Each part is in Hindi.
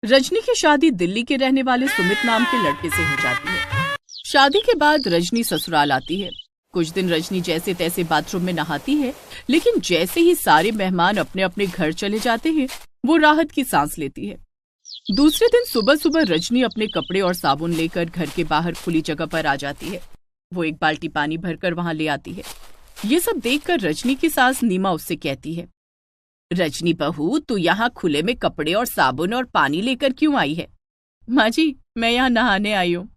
रजनी की शादी दिल्ली के रहने वाले सुमित नाम के लड़के से हो जाती है। शादी के बाद रजनी ससुराल आती है। कुछ दिन रजनी जैसे तैसे बाथरूम में नहाती है, लेकिन जैसे ही सारे मेहमान अपने अपने घर चले जाते हैं, वो राहत की सांस लेती है। दूसरे दिन सुबह सुबह रजनी अपने कपड़े और साबुन लेकर घर के बाहर खुली जगह पर आ जाती है। वो एक बाल्टी पानी भरकर वहां ले आती है। ये सब देखकर रजनी की सास नीमा उससे कहती है, रजनी बहू, तू यहाँ खुले में कपड़े और साबुन और पानी लेकर क्यों आई है? माँ जी, मैं यहाँ नहाने आई हूँ।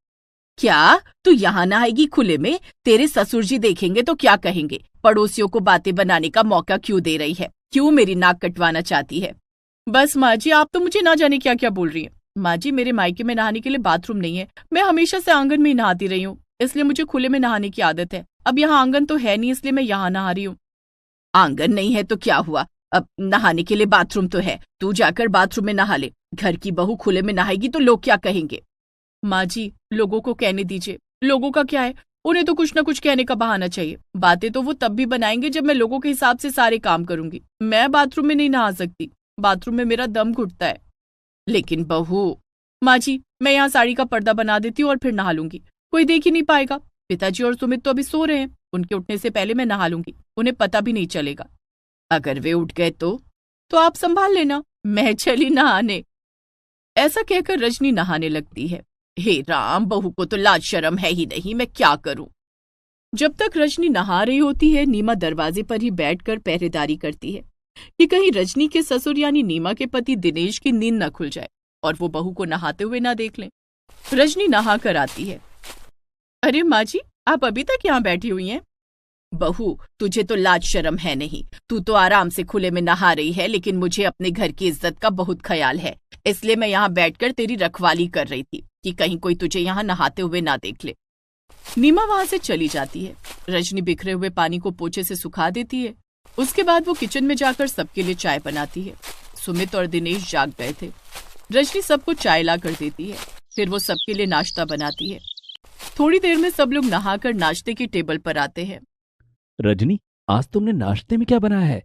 क्या तू यहाँ नहाएगी खुले में? तेरे ससुर जी देखेंगे तो क्या कहेंगे? पड़ोसियों को बातें बनाने का मौका क्यों दे रही है? क्यों मेरी नाक कटवाना चाहती है? बस माँ जी, आप तो मुझे ना जाने क्या क्या बोल रही हैं। माँ जी, मेरे मायके में नहाने के लिए बाथरूम नहीं है। मैं हमेशा से आंगन में ही नहाती रही हूँ, इसलिए मुझे खुले में नहाने की आदत है। अब यहाँ आंगन तो है नहीं, इसलिए मैं यहाँ नहा रही हूँ। आंगन नहीं है तो क्या हुआ? अब नहाने के लिए बाथरूम तो है। तू जाकर बाथरूम में नहा ले। घर की बहू खुले में नहाएगी तो लोग क्या कहेंगे? माँ जी, लोगों को कहने दीजिए। लोगों का क्या है, उन्हें तो कुछ ना कुछ कहने का बहाना चाहिए। बातें तो वो तब भी बनाएंगे जब मैं लोगों के हिसाब से सारे काम करूंगी। मैं बाथरूम में नहीं नहा सकती, बाथरूम में मेरा दम घुटता है। लेकिन बहू। माँ जी, मैं यहाँ साड़ी का पर्दा बना देती हूँ और फिर नहा लूंगी, कोई देख ही नहीं पाएगा। पिताजी और सुमित तो अभी सो रहे हैं, उनके उठने से पहले मैं नहा लूंगी, उन्हें पता भी नहीं चलेगा। अगर वे उठ गए तो आप संभाल लेना, मैं चली नहाने। ऐसा कहकर रजनी नहाने लगती है। हे राम, बहू को तो लाज शर्म है ही नहीं, मैं क्या करूं? जब तक रजनी नहा रही होती है, नीमा दरवाजे पर ही बैठकर पहरेदारी करती है कि कहीं रजनी के ससुर यानी नीमा के पति दिनेश की नींद न खुल जाए और वो बहू को नहाते हुए ना देख लें। रजनी नहा कर आती है। अरे माँ जी, आप अभी तक यहाँ बैठी हुई हैं? बहू, तुझे तो लाज शर्म है नहीं। तू तो आराम से खुले में नहा रही है, लेकिन मुझे अपने घर की इज्जत का बहुत ख्याल है, इसलिए मैं यहाँ बैठकर तेरी रखवाली कर रही थी कि कहीं कोई तुझे यहाँ नहाते हुए ना देख ले। नीमा वहां से चली जाती है। रजनी बिखरे हुए पानी को पोछे से सुखा देती है। उसके बाद वो किचन में जाकर सबके लिए चाय बनाती है। सुमित और दिनेश जाग गए थे। रजनी सबको चाय ला कर देती है, फिर वो सबके लिए नाश्ता बनाती है। थोड़ी देर में सब लोग नहाकर नाश्ते की टेबल पर आते हैं। रजनी, आज तुमने नाश्ते में क्या बनाया है?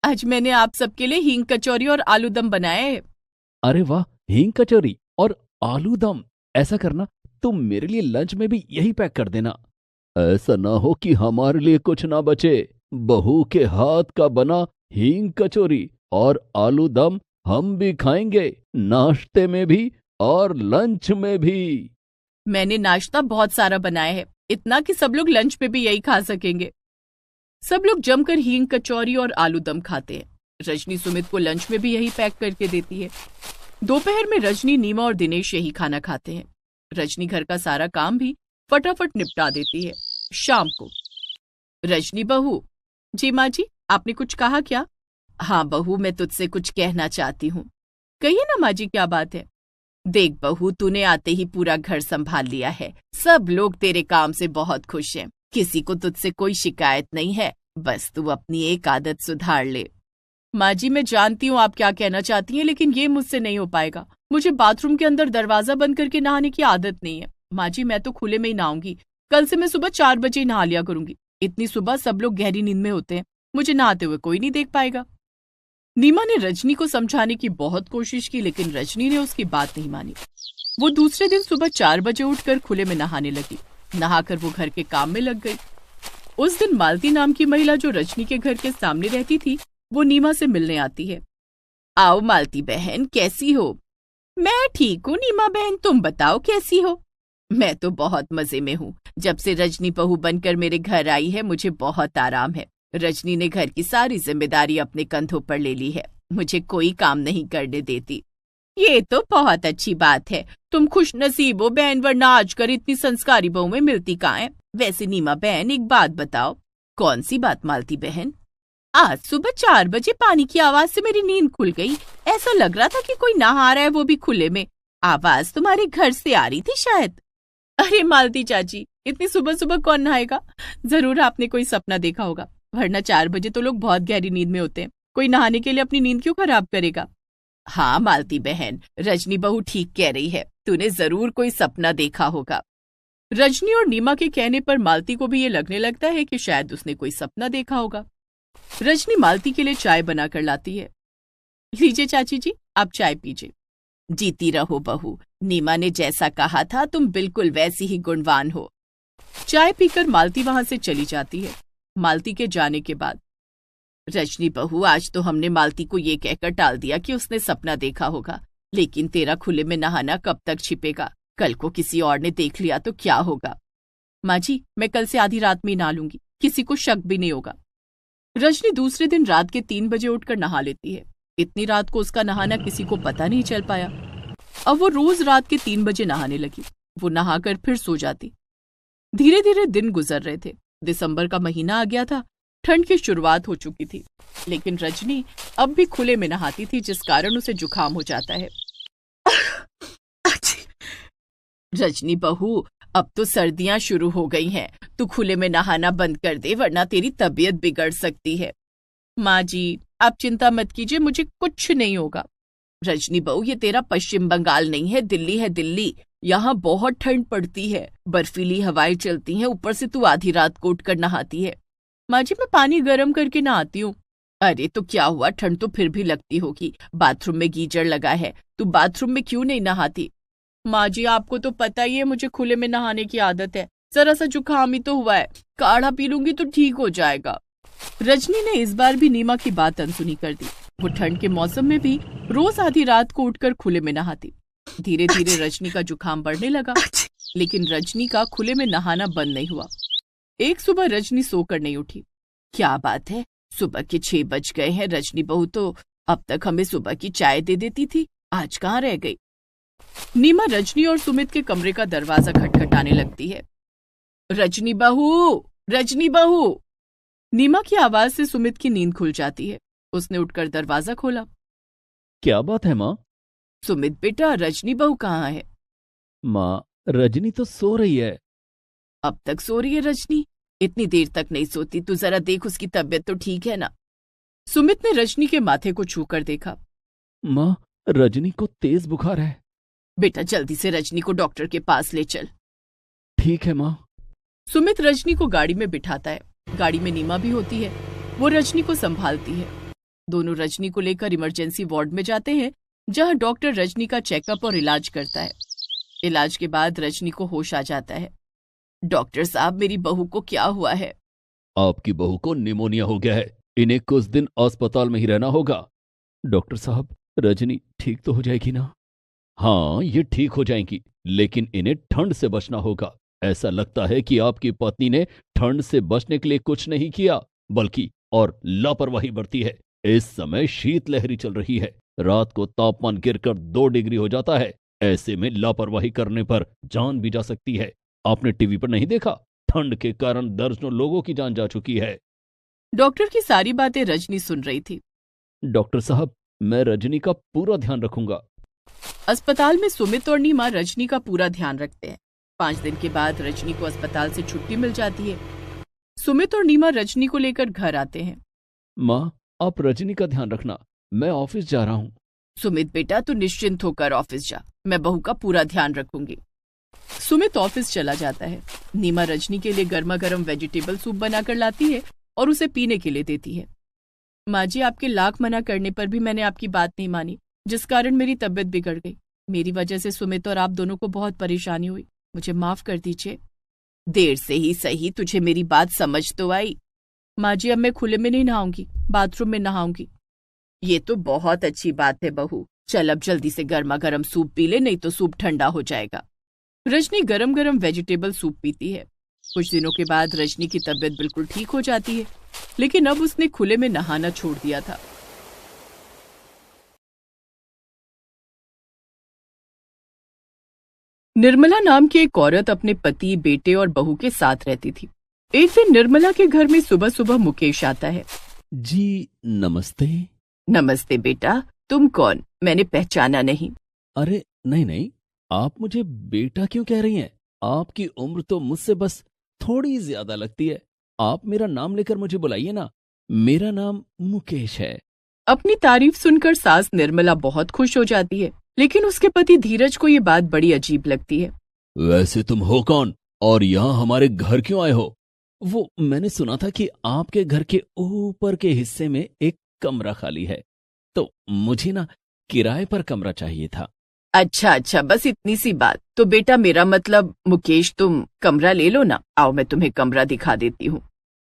आज मैंने आप सबके लिए हींग कचौरी और आलू दम बनाए हैं। अरे वाह, हींग कचौरी और आलू दम। ऐसा करना, तुम मेरे लिए लंच में भी यही पैक कर देना। ऐसा ना हो कि हमारे लिए कुछ ना बचे। बहू के हाथ का बना हींग कचौरी और आलू दम हम भी खाएंगे, नाश्ते में भी और लंच में भी। मैंने नाश्ता बहुत सारा बनाया है, इतना कि सब लोग लंच में भी यही खा सकेंगे। सब लोग जमकर हींग कचौरी और आलू दम खाते हैं। रजनी सुमित को लंच में भी यही पैक करके देती है। दोपहर में रजनी, नीमा और दिनेश यही खाना खाते हैं। रजनी घर का सारा काम भी फटाफट निपटा देती है। शाम को रजनी बहू। जी माँ जी, आपने कुछ कहा क्या? हाँ बहू, मैं तुझसे कुछ कहना चाहती हूँ। कहिए ना माँ जी, क्या बात है? देख बहू, तूने आते ही पूरा घर संभाल लिया है। सब लोग तेरे काम से बहुत खुश हैं। किसी को तुझसे कोई शिकायत नहीं है। बस तू अपनी एक आदत सुधार ले। माँ जी, मैं जानती हूँ आप क्या कहना चाहती हैं, लेकिन ये मुझसे नहीं हो पाएगा। मुझे बाथरूम के अंदर दरवाजा बंद करके नहाने की आदत नहीं है। माँ जी, मैं तो खुले में ही नहाऊंगी। कल से मैं सुबह 4 बजे ही नहा लिया करूंगी। इतनी सुबह सब लोग गहरी नींद में होते हैं, मुझे नहाते हुए कोई नहीं देख पाएगा। नीमा ने रजनी को समझाने की बहुत कोशिश की, लेकिन रजनी ने उसकी बात नहीं मानी। वो दूसरे दिन सुबह 4 बजे उठकर खुले में नहाने लगी। नहाकर वो घर के काम में लग गई। उस दिन मालती नाम की महिला, जो रजनी के घर के सामने रहती थी, वो नीमा से मिलने आती है। आओ मालती बहन, कैसी हो? मैं ठीक हूँ नीमा बहन, तुम बताओ कैसी हो? मैं तो बहुत मजे में हूँ। जब से रजनी बहू बनकर मेरे घर आई है, मुझे बहुत आराम है। रजनी ने घर की सारी जिम्मेदारी अपने कंधों पर ले ली है, मुझे कोई काम नहीं करने देती। ये तो बहुत अच्छी बात है। तुम खुश नसीब हो बहन, वरना आजकल इतनी संस्कारी बहू में मिलती कहाँ है। वैसे नीमा बहन, एक बात बताओ। कौन सी बात मालती बहन? आज सुबह 4 बजे पानी की आवाज से मेरी नींद खुल गई। ऐसा लग रहा था कि कोई नहा रहा है, वो भी खुले में। आवाज तुम्हारे घर से आ रही थी शायद। अरे मालती चाची, इतनी सुबह सुबह कौन नहाएगा? जरूर आपने कोई सपना देखा होगा, वरना 4 बजे तो लोग बहुत गहरी नींद में होते हैं। कोई नहाने के लिए अपनी नींद क्यों खराब करेगा? हाँ मालती बहन, रजनी बहू ठीक कह रही है, तूने जरूर कोई सपना देखा होगा। रजनी और नीमा के कहने पर मालती को भी ये लगने लगता है कि शायद उसने कोई सपना देखा होगा। रजनी मालती के लिए चाय बनाकर लाती है। लीजिए चाची जी, आप चाय पीजिए। जीती रहो बहू, नीमा ने जैसा कहा था तुम बिल्कुल वैसी ही गुणवान हो। चाय पीकर मालती वहां से चली जाती है। मालती के जाने के बाद, रजनी बहू, आज तो हमने मालती को ये कहकर टाल दिया कि उसने सपना देखा होगा, लेकिन तेरा खुले में नहाना कब तक छिपेगा? कल को किसी और ने देख लिया तो क्या होगा? माँ जी, मैं कल से आधी रात में नहा लूंगी, किसी को शक भी नहीं होगा। रजनी दूसरे दिन रात के 3 बजे उठकर नहा लेती है। इतनी रात को उसका नहाना किसी को पता नहीं चल पाया। अब वो रोज रात के 3 बजे नहाने लगी। वो नहाकर फिर सो जाती। धीरे धीरे दिन गुजर रहे थे। दिसंबर का महीना आ गया था। ठंड की शुरुआत हो चुकी थी, लेकिन रजनी अब भी खुले में नहाती थी, जिस कारण उसे जुकाम हो जाता है। रजनी बहू, अब तो सर्दियां शुरू हो गई हैं, तू खुले में नहाना बंद कर दे, वरना तेरी तबीयत बिगड़ सकती है। माँ जी, आप चिंता मत कीजिए, मुझे कुछ नहीं होगा। रजनी बहू, ये तेरा पश्चिम बंगाल नहीं है, दिल्ली है दिल्ली। यहाँ बहुत ठंड पड़ती है, बर्फीली हवाएं चलती हैं, ऊपर से तू आधी रात को उठकर नहाती है। माँ जी, मैं पानी गर्म करके नहाती हूँ। अरे तो क्या हुआ, ठंड तो फिर भी लगती होगी, बाथरूम में गीजर लगा है, तू बाथरूम में क्यों नहीं नहाती? माँ जी, आपको तो पता ही है मुझे खुले में नहाने की आदत है, जरा सा जुकाम ही तो हुआ है, काढ़ा पी लूंगी तो ठीक हो जाएगा। रजनी ने इस बार भी नीमा की बात अनसुनी कर दी। वो ठंड के मौसम में भी रोज आधी रात को उठकर खुले में नहाती। धीरे धीरे रजनी का जुकाम बढ़ने लगा, लेकिन रजनी का खुले में नहाना बंद नहीं हुआ। एक सुबह रजनी सोकर नहीं उठी। क्या बात है, सुबह के 6 बज गए हैं, रजनी बहू तो अब तक हमें सुबह की चाय दे देती थी, आज कहाँ रह गई? नीमा रजनी और सुमित के कमरे का दरवाजा खटखटाने लगती है। रजनी बहू, रजनी बहू। नीमा की आवाज से सुमित की नींद खुल जाती है। उसने उठकर दरवाजा खोला। क्या बात है माँ? सुमित बेटा, रजनी बहू कहाँ है? माँ, रजनी तो सो रही है। अब तक सो रही है रजनी? इतनी देर तक नहीं सोती, तू जरा देख उसकी तबीयत तो ठीक है ना? सुमित ने रजनी के माथे को छूकर देखा। माँ, रजनी को तेज बुखार है। बेटा जल्दी से रजनी को डॉक्टर के पास ले चल। ठीक है माँ। सुमित रजनी को गाड़ी में बिठाता है। गाड़ी में नीमा भी होती है, वो रजनी को संभालती है। दोनों रजनी को लेकर इमरजेंसी वार्ड में जाते हैं, जहां डॉक्टर रजनी का चेकअप और इलाज करता है। इलाज के बाद रजनी को होश आ जाता है। डॉक्टर साहब, मेरी बहू को क्या हुआ है? आपकी बहू को निमोनिया हो गया है, इन्हें कुछ दिन अस्पताल में ही रहना होगा। डॉक्टर साहब, रजनी ठीक तो हो जाएगी ना? हाँ, ये ठीक हो जाएंगी, लेकिन इन्हें ठंड से बचना होगा। ऐसा लगता है कि आपकी पत्नी ने ठंड से बचने के लिए कुछ नहीं किया, बल्कि और लापरवाही बरती है। इस समय शीतलहरी चल रही है, रात को तापमान गिरकर 2 डिग्री हो जाता है। ऐसे में लापरवाही करने पर जान भी जा सकती है। आपने टीवी पर नहीं देखा, ठंड के कारण दर्जनों लोगों की जान जा चुकी है। डॉक्टर की सारी बातें रजनी सुन रही थी। डॉक्टर साहब, मैं रजनी का पूरा ध्यान रखूंगा। अस्पताल में सुमित और नीमा रजनी का पूरा ध्यान रखते हैं। 5 दिन के बाद रजनी को अस्पताल से छुट्टी मिल जाती है। सुमित और नीमा रजनी को लेकर घर आते हैं। माँ, आप रजनी का ध्यान रखना, मैं ऑफिस जा रहा हूँ। सुमित बेटा, तू निश्चिंत होकर ऑफिस जा, मैं बहू का पूरा ध्यान रखूंगी। सुमित ऑफिस चला जाता है। नीमा रजनी के लिए गर्मा गर्म वेजिटेबल सूप बनाकर लाती है और उसे पीने के लिए देती है। माँ जी, आपके लाख मना करने पर भी मैंने आपकी बात नहीं मानी, जिस कारण मेरी तबीयत बिगड़ गई। मेरी वजह से सुमित और आप दोनों को बहुत परेशानी हुई, मुझे माफ कर दीजिए। देर से ही सही, तुझे मेरी बात समझ तो आई। माँ जी, अब मैं खुले में नहीं नहाऊंगी, बाथरूम में नहाऊंगी। ये तो बहुत अच्छी बात है बहू, चल अब जल्दी से गर्मा गर्म सूप पी ले, नहीं तो सूप ठंडा हो जाएगा। रजनी गरम गरम वेजिटेबल सूप पीती है। कुछ दिनों के बाद रजनी की तबीयत बिल्कुल ठीक हो जाती है, लेकिन अब उसने खुले में नहाना छोड़ दिया था। निर्मला नाम की एक औरत अपने पति, बेटे और बहू के साथ रहती थी। एक दिन निर्मला के घर में सुबह सुबह मुकेश आता है। जी नमस्ते। नमस्ते बेटा, तुम कौन? मैंने पहचाना नहीं। अरे नहीं नहीं, आप मुझे बेटा क्यों कह रही हैं? आपकी उम्र तो मुझसे बस थोड़ी ज्यादा लगती है। आप मेरा नाम लेकर मुझे बुलाइए ना, मेरा नाम मुकेश है। अपनी तारीफ सुनकर सास निर्मला बहुत खुश हो जाती है, लेकिन उसके पति धीरज को ये बात बड़ी अजीब लगती है। वैसे तुम हो कौन और यहाँ हमारे घर क्यों आए हो? वो मैंने सुना था कि आपके घर के ऊपर के हिस्से में एक कमरा खाली है, तो मुझे ना किराए पर कमरा चाहिए था। अच्छा अच्छा, बस इतनी सी बात। तो बेटा मेरा मतलब मुकेश, तुम कमरा ले लो ना। आओ मैं तुम्हें कमरा दिखा देती हूँ।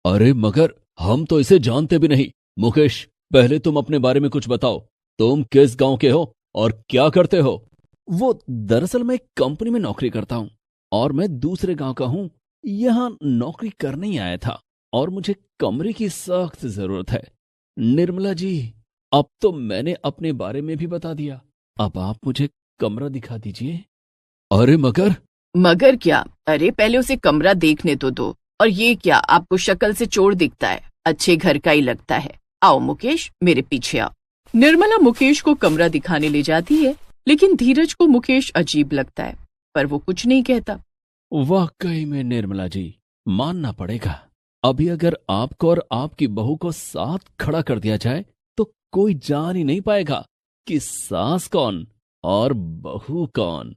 अरे मगर हम तो इसे जानते भी नहीं। मुकेश, पहले तुम अपने बारे में कुछ बताओ। तुम किस गांव के हो और क्या करते हो? वो दरअसल मैं एक कंपनी में नौकरी करता हूँ और मैं दूसरे गांव का हूँ। यहाँ नौकरी करने ही आया था और मुझे कमरे की सख्त जरूरत है। निर्मला जी, अब तो मैंने अपने बारे में भी बता दिया। अब आप मुझे कमरा दिखा दीजिए। अरे मगर मगर क्या? अरे पहले उसे कमरा देखने तो दो। और ये क्या, आपको शक्ल से चोर दिखता है? अच्छे घर का ही लगता है। आओ मुकेश, मेरे पीछे आओ। निर्मला मुकेश को कमरा दिखाने ले जाती है, लेकिन धीरज को मुकेश अजीब लगता है, पर वो कुछ नहीं कहता। वाकई में निर्मला जी, मानना पड़ेगा। अभी अगर आपको और आपकी बहू को साथ खड़ा कर दिया जाए तो कोई जान ही नहीं पाएगा कि सास कौन और बहू कौन।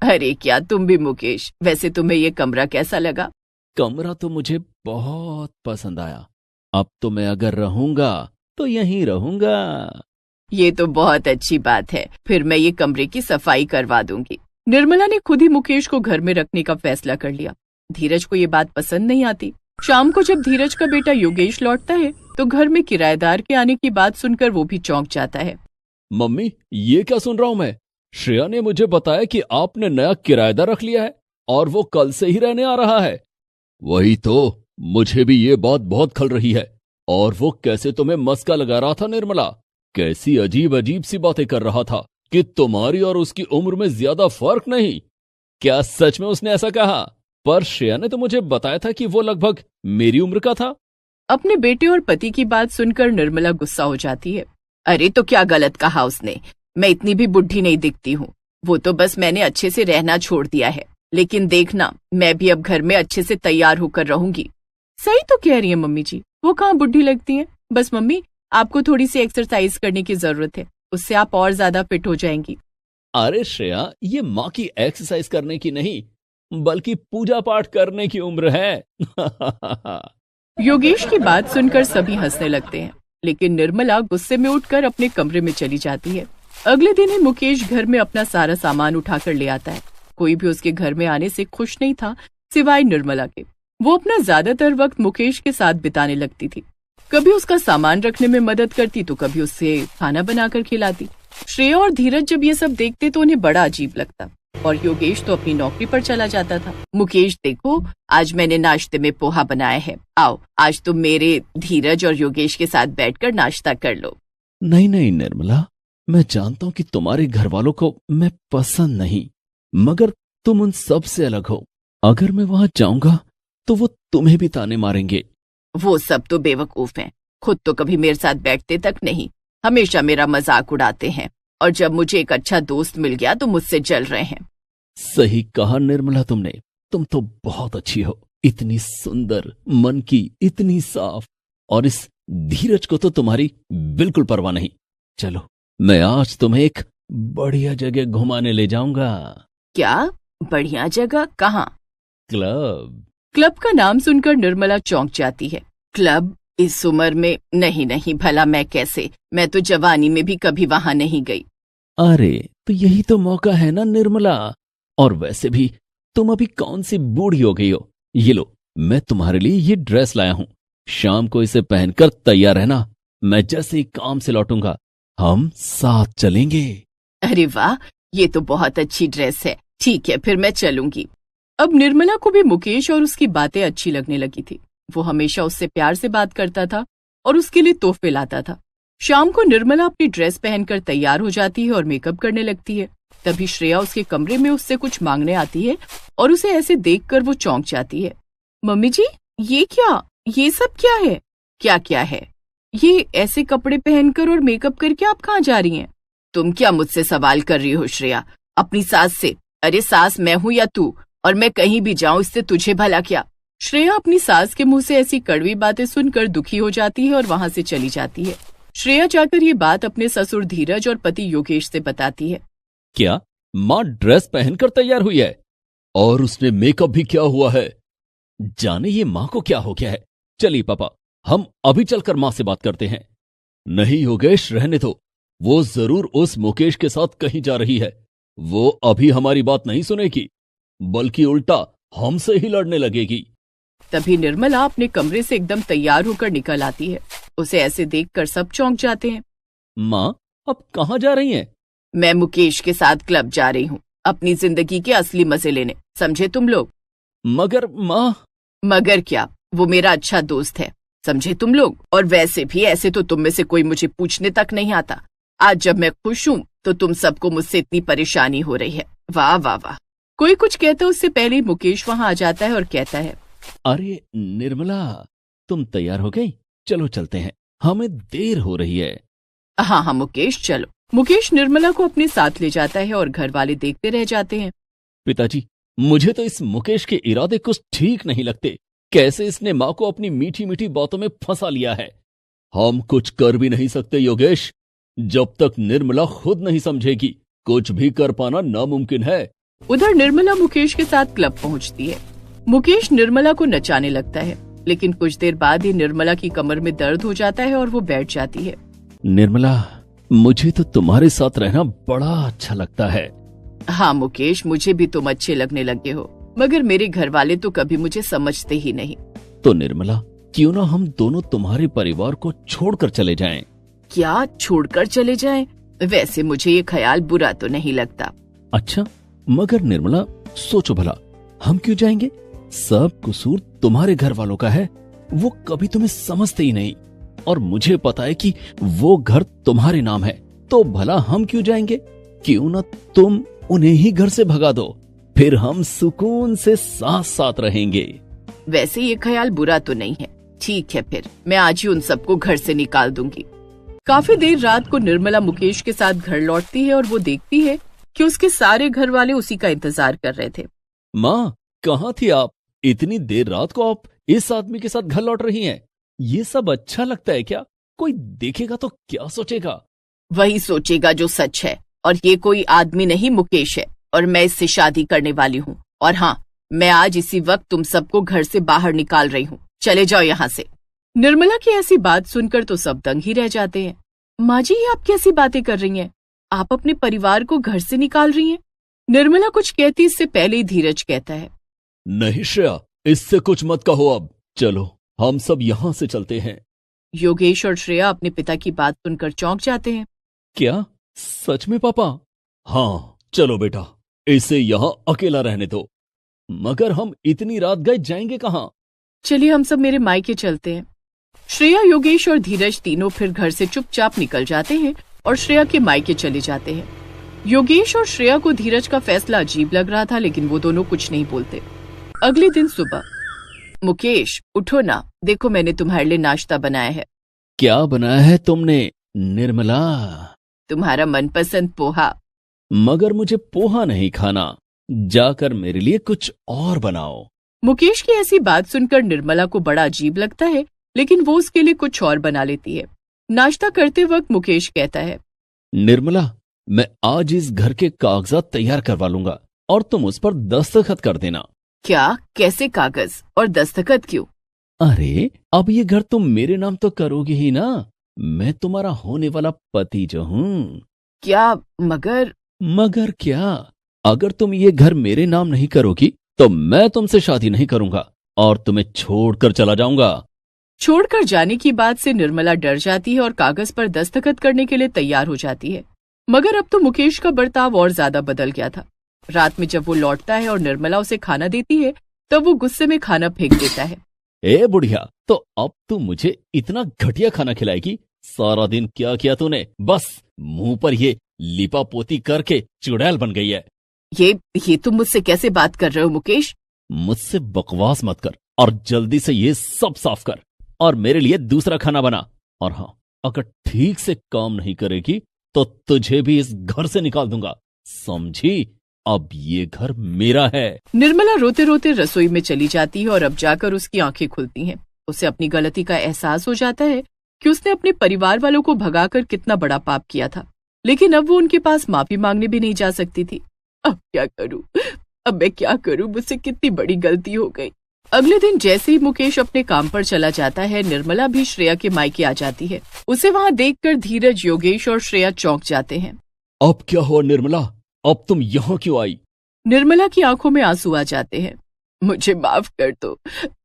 अरे क्या तुम भी मुकेश, वैसे तुम्हें ये कमरा कैसा लगा? कमरा तो मुझे बहुत पसंद आया। अब तो मैं अगर रहूंगा तो यहीं रहूंगा। ये तो बहुत अच्छी बात है। फिर मैं ये कमरे की सफाई करवा दूंगी। निर्मला ने खुद ही मुकेश को घर में रखने का फैसला कर लिया। धीरज को ये बात पसंद नहीं आती। शाम को जब धीरज का बेटा योगेश लौटता है तो घर में किराएदार के आने की बात सुनकर वो भी चौंक जाता है। मम्मी, ये क्या सुन रहा हूं मैं? श्रेया ने मुझे बताया कि आपने नया किराएदार रख लिया है और वो कल से ही रहने आ रहा है। वही तो, मुझे भी ये बात बहुत खल रही है। और वो कैसे तुम्हें मस्का लगा रहा था निर्मला, कैसी अजीब अजीब सी बातें कर रहा था कि तुम्हारी और उसकी उम्र में ज्यादा फर्क नहीं। क्या सच में उसने ऐसा कहा? पर श्रेया ने तो मुझे बताया था कि वो लगभग मेरी उम्र का था। अपने बेटे और पति की बात सुनकर निर्मला गुस्सा हो जाती है। अरे तो क्या गलत कहा उसने? मैं इतनी भी बुढ़ी नहीं दिखती हूँ। वो तो बस मैंने अच्छे से रहना छोड़ दिया है, लेकिन देखना मैं भी अब घर में अच्छे से तैयार होकर रहूंगी। सही तो कह रही है मम्मी जी, वो कहाँ बुढ़ी लगती है। बस मम्मी, आपको थोड़ी सी एक्सरसाइज करने की जरूरत है, उससे आप और ज्यादा फिट हो जाएंगी। अरे श्रेया, ये माँ की एक्सरसाइज करने की नहीं बल्कि पूजा पाठ करने की उम्र है। योगेश की बात सुनकर सभी हंसने लगते हैं, लेकिन निर्मला गुस्से में उठकर अपने कमरे में चली जाती है। अगले दिन ही मुकेश घर में अपना सारा सामान उठाकर ले आता है। कोई भी उसके घर में आने से खुश नहीं था, सिवाय निर्मला के। वो अपना ज्यादातर वक्त मुकेश के साथ बिताने लगती थी। कभी उसका सामान रखने में मदद करती तो कभी उससे खाना बनाकर खिलाती। श्रेया और धीरज जब ये सब देखते तो उन्हें बड़ा अजीब लगता और योगेश तो अपनी नौकरी पर चला जाता था। मुकेश, देखो आज मैंने नाश्ते में पोहा बनाया है, आओ आज तुम मेरे, धीरज और योगेश के साथ बैठकर नाश्ता कर लो। नहीं नहीं निर्मला, मैं जानता हूं कि तुम्हारे घर वालों को मैं पसंद नहीं, मगर तुम उन सब से अलग हो। अगर मैं वहां जाऊंगा तो वो तुम्हें भी ताने मारेंगे। वो सब तो बेवकूफ हैं, खुद तो कभी मेरे साथ बैठते तक नहीं, हमेशा मेरा मजाक उड़ाते हैं, और जब मुझे एक अच्छा दोस्त मिल गया तो मुझसे जल रहे हैं। सही कहा निर्मला तुमने, तुम तो बहुत अच्छी हो, इतनी सुंदर, मन की इतनी साफ, और इस धीरज को तो तुम्हारी बिल्कुल परवाह नहीं। चलो, मैं आज तुम्हें एक बढ़िया जगह घुमाने ले जाऊंगा। क्या बढ़िया जगह? कहाँ? क्लब। क्लब का नाम सुनकर निर्मला चौंक जाती है। क्लब? इस उम्र में? नहीं नहीं, भला मैं कैसे, मैं तो जवानी में भी कभी वहां नहीं गई। अरे तो यही तो मौका है ना निर्मला, और वैसे भी तुम अभी कौन सी बूढ़ी हो गई हो। ये लो, मैं तुम्हारे लिए ये ड्रेस लाया हूं, शाम को इसे पहनकर तैयार रहना। मैं जैसे ही काम से लौटूंगा हम साथ चलेंगे। अरे वाह, ये तो बहुत अच्छी ड्रेस है। ठीक है, फिर मैं चलूंगी। अब निर्मला को भी मुकेश और उसकी बातें अच्छी लगने लगी थी। वो हमेशा उससे प्यार से बात करता था और उसके लिए तोहफे लाता था। शाम को निर्मला अपनी ड्रेस पहनकर तैयार हो जाती है और मेकअप करने लगती है। तभी श्रेया उसके कमरे में उससे कुछ मांगने आती है और उसे ऐसे देखकर वो चौंक जाती है। मम्मी जी, ये क्या, ये सब क्या है? क्या क्या है? ये ऐसे कपड़े पहनकर और मेकअप करके आप कहाँ जा रही हैं? तुम क्या मुझसे सवाल कर रही हो श्रेया? अपनी सास से। अरे सास मैं हूँ या तू, और मैं कहीं भी जाऊं इससे तुझे भला क्या? श्रेया अपनी सास के मुंह से ऐसी कड़वी बातें सुनकर दुखी हो जाती है और वहां से चली जाती है। श्रेया जाकर ये बात अपने ससुर धीरज और पति योगेश से बताती है। क्या माँ ड्रेस पहनकर तैयार हुई है और उसने मेकअप भी किया हुआ है? जाने ये माँ को क्या हो गया है। चलिए पापा, हम अभी चलकर माँ से बात करते हैं। नहीं योगेश, रहने दो, वो जरूर उस मुकेश के साथ कहीं जा रही है। वो अभी हमारी बात नहीं सुनेगी, बल्कि उल्टा हमसे ही लड़ने लगेगी। तभी निर्मला अपने कमरे से एकदम तैयार होकर निकल आती है। उसे ऐसे देखकर सब चौंक जाते हैं। माँ, अब कहाँ जा रही हैं? मैं मुकेश के साथ क्लब जा रही हूँ, अपनी जिंदगी के असली मजे लेने, समझे तुम लोग? मगर माँ। मगर क्या, वो मेरा अच्छा दोस्त है, समझे तुम लोग? और वैसे भी ऐसे तो तुम में से कोई मुझे पूछने तक नहीं आता। आज जब मैं खुश हूँ तो तुम सबको मुझसे इतनी परेशानी हो रही है। वाह वाह वाह। कोई कुछ कहता उससे पहले ही मुकेश वहां आ जाता है और कहता है, अरे निर्मला, तुम तैयार हो गई? चलो चलते हैं, हमें देर हो रही है। हाँ हाँ मुकेश चलो। मुकेश निर्मला को अपने साथ ले जाता है और घर वाले देखते रह जाते हैं। पिताजी, मुझे तो इस मुकेश के इरादे कुछ ठीक नहीं लगते। कैसे इसने माँ को अपनी मीठी मीठी बातों में फंसा लिया है। हम कुछ कर भी नहीं सकते योगेश, जब तक निर्मला खुद नहीं समझेगी। कुछ भी कर पाना नामुमकिन है। उधर निर्मला मुकेश के साथ क्लब पहुंचती है। मुकेश निर्मला को नचाने लगता है, लेकिन कुछ देर बाद ही निर्मला की कमर में दर्द हो जाता है और वो बैठ जाती है। निर्मला, मुझे तो तुम्हारे साथ रहना बड़ा अच्छा लगता है। हाँ मुकेश, मुझे भी तुम अच्छे लगने लगे हो, मगर मेरे घर वाले तो कभी मुझे समझते ही नहीं। तो निर्मला, क्यों ना हम दोनों तुम्हारे परिवार को छोड़कर चले जाएं? क्या छोड़कर चले जाएं? वैसे मुझे ये ख्याल बुरा तो नहीं लगता। अच्छा, मगर निर्मला सोचो भला, हम क्यों जाएंगे? सब कसूर तुम्हारे घर वालों का है। वो कभी तुम्हें समझते ही नहीं, और मुझे पता है कि वो घर तुम्हारे नाम है। तो भला हम क्यों जाएंगे? क्यों ना तुम उन्हें ही घर से भगा दो, फिर हम सुकून से साथ साथ रहेंगे। वैसे ये ख्याल बुरा तो नहीं है। ठीक है, फिर मैं आज ही उन सबको घर से निकाल दूंगी। काफी देर रात को निर्मला मुकेश के साथ घर लौटती है और वो देखती है कि उसके सारे घर वाले उसी का इंतजार कर रहे थे। माँ, कहाँ थी आप? इतनी देर रात को आप इस आदमी के साथ घर लौट रही हैं। ये सब अच्छा लगता है क्या? कोई देखेगा तो क्या सोचेगा? वही सोचेगा जो सच है, और ये कोई आदमी नहीं मुकेश है, और मैं इससे शादी करने वाली हूँ। और हाँ, मैं आज इसी वक्त तुम सबको घर से बाहर निकाल रही हूँ। चले जाओ यहाँ से। निर्मला की ऐसी बात सुनकर तो सब दंग ही रह जाते हैं। माँ जी, ये आप कैसी बातें कर रही हैं? आप अपने परिवार को घर से निकाल रही हैं? निर्मला कुछ कहती इससे पहले ही धीरज कहता है, नहीं श्रेया, इससे कुछ मत कहो। अब चलो, हम सब यहाँ से चलते हैं। योगेश और श्रेया अपने पिता की बात सुनकर चौंक जाते हैं। क्या सच में पापा? हाँ चलो बेटा, इसे यहाँ अकेला रहने दो। मगर हम इतनी रात गए जाएंगे कहाँ? चलिए हम सब मेरे मायके चलते हैं। श्रेया, योगेश और धीरज तीनों फिर घर से चुपचाप निकल जाते हैं और श्रेया के मायके चले जाते हैं। योगेश और श्रेया को धीरज का फैसला अजीब लग रहा था, लेकिन वो दोनों कुछ नहीं बोलते। अगले दिन सुबह, मुकेश उठो ना, देखो मैंने तुम्हारे लिए नाश्ता बनाया है। क्या बनाया है तुमने निर्मला? तुम्हारा मनपसंद पोहा। मगर मुझे पोहा नहीं खाना, जाकर मेरे लिए कुछ और बनाओ। मुकेश की ऐसी बात सुनकर निर्मला को बड़ा अजीब लगता है, लेकिन वो उसके लिए कुछ और बना लेती है। नाश्ता करते वक्त मुकेश कहता है, निर्मला, मैं आज इस घर के कागजात तैयार करवा लूंगा और तुम उस पर दस्तखत कर देना। क्या? कैसे कागज और दस्तखत क्यों? अरे, अब ये घर तुम मेरे नाम तो करोगी ही ना। मैं तुम्हारा होने वाला पति जो हूँ। क्या? मगर क्या? अगर तुम ये घर मेरे नाम नहीं करोगी तो मैं तुमसे शादी नहीं करूंगा और तुम्हें छोड़कर चला जाऊंगा। छोड़कर जाने की बात से निर्मला डर जाती है और कागज पर दस्तखत करने के लिए तैयार हो जाती है। मगर अब तो मुकेश का बर्ताव और ज्यादा बदल गया था। रात में जब वो लौटता है और निर्मला उसे खाना देती है, तब वो गुस्से में खाना फेंक देता है। ए बुढ़िया, तो अब तू मुझे इतना घटिया खाना खिलाएगी? सारा दिन क्या किया तूने? बस मुंह पर ये लिपा पोती करके चुड़ैल बन गई है। ये तुम मुझसे कैसे बात कर रहे हो मुकेश? मुझसे बकवास मत कर और जल्दी से ये सब साफ कर और मेरे लिए दूसरा खाना बना। और हाँ, अगर ठीक से काम नहीं करेगी तो तुझे भी इस घर से निकाल दूंगा, समझी? अब ये घर मेरा है। निर्मला रोते रोते रसोई में चली जाती है और अब जाकर उसकी आंखें खुलती हैं। उसे अपनी गलती का एहसास हो जाता है कि उसने अपने परिवार वालों को भगाकर कितना बड़ा पाप किया था, लेकिन अब वो उनके पास माफी मांगने भी नहीं जा सकती थी। अब क्या करूं? अब मैं क्या करूं? मुझसे कितनी बड़ी गलती हो गई। अगले दिन जैसे ही मुकेश अपने काम पर चला जाता है, निर्मला भी श्रेया के मायके आ जाती है। उसे वहाँ देखकर धीरज, योगेश और श्रेया चौंक जाते हैं। अब क्या हुआ निर्मला? अब तुम यहाँ क्यों आई? निर्मला की आंखों में आंसू आ जाते हैं। मुझे माफ कर दो,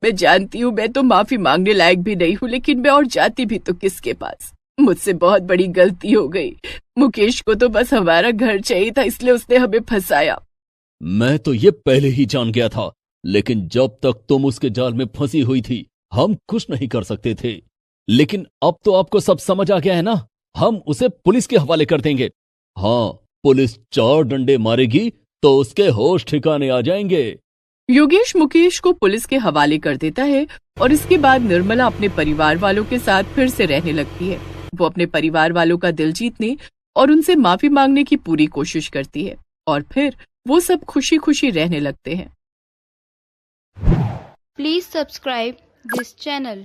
मैं जानती हूँ मैं तो माफी मांगने लायक भी नहीं हूँ, लेकिन मैं और जाती भी तो किसके पास। मुझसे बहुत बड़ी गलती हो गई। मुकेश को तो बस हमारा घर चाहिए था, इसलिए उसने हमें फंसाया। मैं तो ये पहले ही जान गया था, लेकिन जब तक तुम उसके जाल में फंसी हुई थी हम कुछ नहीं कर सकते थे। लेकिन अब तो आपको सब समझ आ गया है ना, हम उसे पुलिस के हवाले कर देंगे। हाँ, पुलिस 4 डंडे मारेगी तो उसके होश ठिकाने आ जाएंगे। योगेश मुकेश को पुलिस के हवाले कर देता है और इसके बाद निर्मला अपने परिवार वालों के साथ फिर से रहने लगती है। वो अपने परिवार वालों का दिल जीतने और उनसे माफी मांगने की पूरी कोशिश करती है और फिर वो सब खुशी खुशी रहने लगते हैं। Please subscribe this channel.